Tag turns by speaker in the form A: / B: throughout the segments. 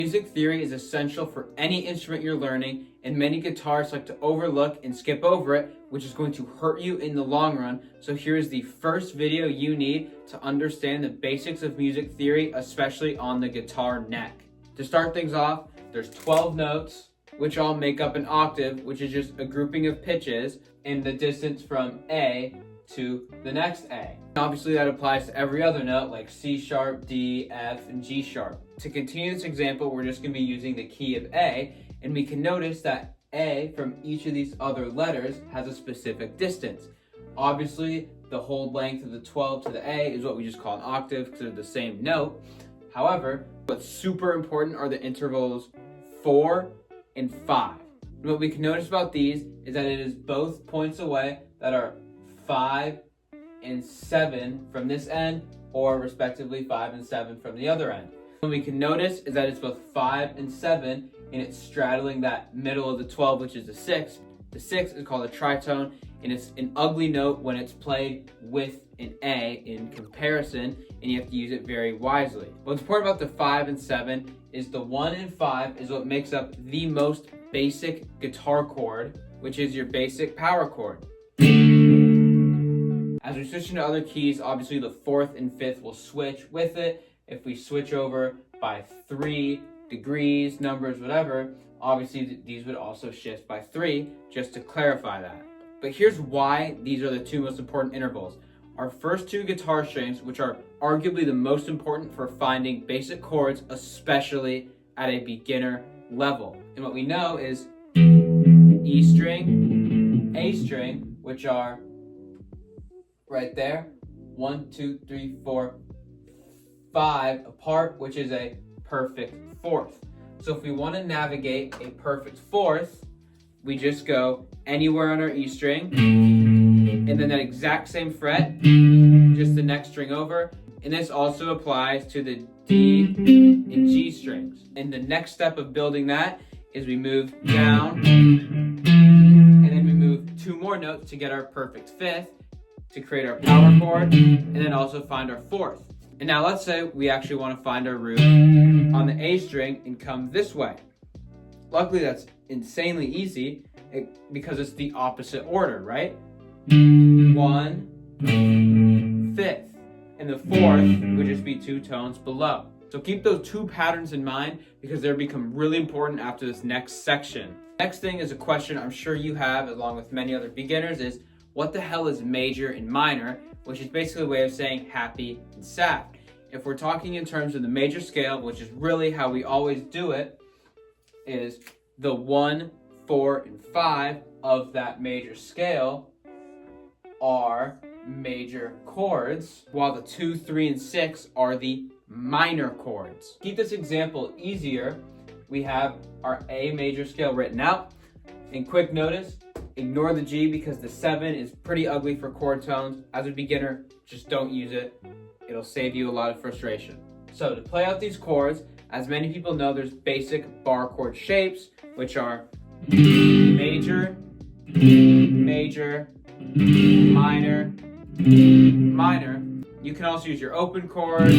A: Music theory is essential for any instrument you're learning, and many guitarists like to overlook and skip over it, which is going to hurt you in the long run. So here's the first video you need to understand the basics of music theory, especially on the guitar neck. To start things off, there's 12 notes, which all make up an octave, which is just a grouping of pitches in the distance from A to the next A. Obviously that applies to every other note like C sharp, D, F, and G sharp. To continue this example, we're just going to be using the key of A, and we can notice that A from each of these other letters has a specific distance. Obviously, the whole length of the 12 to the A is what we just call an octave because they're the same note. However, what's super important are the intervals 4 and 5. And what we can notice about these is that it is both points away that are 5 and 7 from this end, or respectively 5 and 7 from the other end. What we can notice is that it's both 5 and 7, and it's straddling that middle of the 12, which is the 6. The 6 is called a tritone, and it's an ugly note when it's played with an A in comparison, and you have to use it very wisely. What's important about the 5 and 7 is the 1 and 5 is what makes up the most basic guitar chord, which is your basic power chord. As we switch into other keys, obviously the 4th and 5th will switch with it. If we switch over by 3 degrees, numbers, whatever, obviously these would also shift by 3, just to clarify that. But here's why these are the two most important intervals. Our first two guitar strings, which are arguably the most important for finding basic chords, especially at a beginner level. And what we know is E string, A string, which are right there, 1, 2, 3, 4, 5 apart, which is a perfect fourth. So if we want to navigate a perfect fourth, we just go anywhere on our E string, and then that exact same fret, just the next string over. And this also applies to the D and G strings. And the next step of building that is we move down, and then we move 2 more notes to get our perfect fifth, to create our power chord, and then also find our fourth. And now let's say we actually want to find our root on the A string and come this way. Luckily that's insanely easy because it's the opposite order, right? 1, 5th, and the 4th would just be 2 tones below. So keep those 2 patterns in mind because they'll become really important after this next section. Next thing is a question I'm sure you have, along with many other beginners, is what the hell is major and minor, which is basically a way of saying happy and sad. If we're talking in terms of the major scale, which is really how we always do it, is the 1, 4, and 5 of that major scale are major chords, while the 2, 3, and 6 are the minor chords. To keep this example easier, we have our A major scale written out. And quick notice, ignore the G because the 7 is pretty ugly for chord tones. As a beginner, just don't use it. It'll save you a lot of frustration. So to play out these chords, as many people know, there's basic bar chord shapes, which are major, major, minor, minor. You can also use your open chords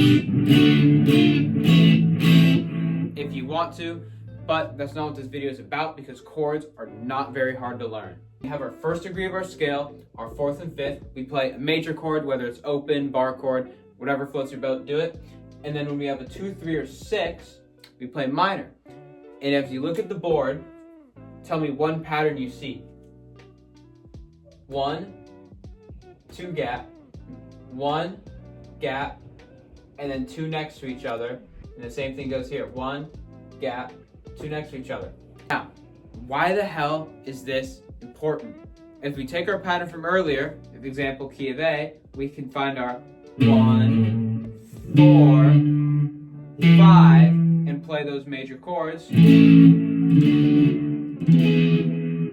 A: if you want to, but that's not what this video is about because chords are not very hard to learn. We have our first degree of our scale, our 4th and 5th. We play a major chord, whether it's open, bar chord, whatever floats your boat, do it. And then when we have a 2, 3, or 6, we play minor. And if you look at the board, tell me one pattern you see. 1, 2 gap, 1 gap, and then 2 next to each other. And the same thing goes here. 1 gap, 2 next to each other. Now, why the hell is this important? If we take our pattern from earlier, for example, key of A, we can find our 1, 4, 5, and play those major chords.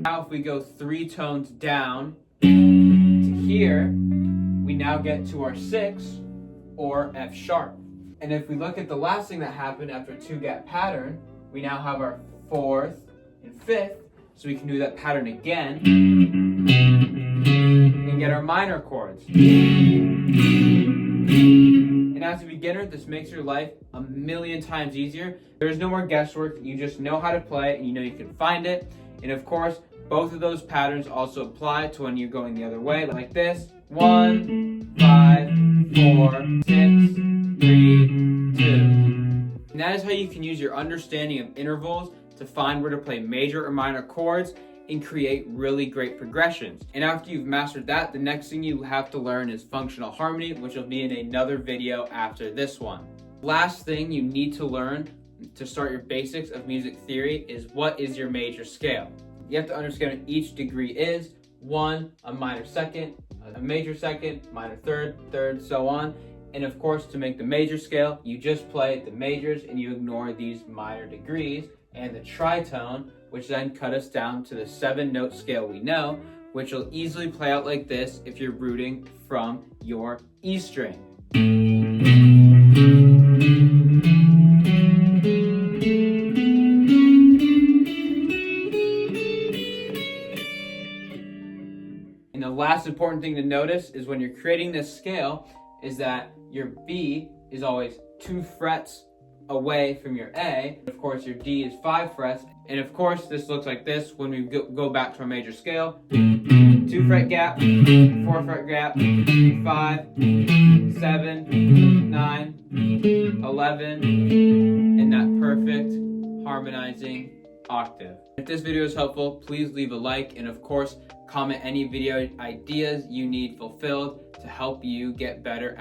A: Now if we go 3 tones down to here, we now get to our 6, or F sharp. And if we look at the last thing that happened after a 2-gap pattern, we now have our 4th and 5th, so we can do that pattern again and get our minor chords. And And as a beginner, this makes your life a million times easier. There's no more guesswork. You just know how to play it and you know you can find it. And of course, both of those patterns also apply to when you're going the other way, like this. 1, 5, 4, 6, 3, 2. And that is how you can use your understanding of intervals to find where to play major or minor chords and create really great progressions. And after you've mastered that, the next thing you have to learn is functional harmony, which will be in another video after this one. Last thing you need to learn to start your basics of music theory is what is your major scale. You have to understand what each degree is. 1, a minor second, a major second, minor third, so on. And of course, to make the major scale, you just play the majors and you ignore these minor degrees and the tritone, which then cut us down to the 7-note scale we know, which will easily play out like this if you're rooting from your E string. And the last important thing to notice is when you're creating this scale is that your B is always 2 frets away from your A. Of course, your D is 5 frets. And of course, this looks like this when we go back to our major scale. 2 fret gap, 4 fret gap, 5, 7, 9, 11, and that perfect harmonizing octave. If this video is helpful, please leave a like and of course, comment any video ideas you need fulfilled to help you get better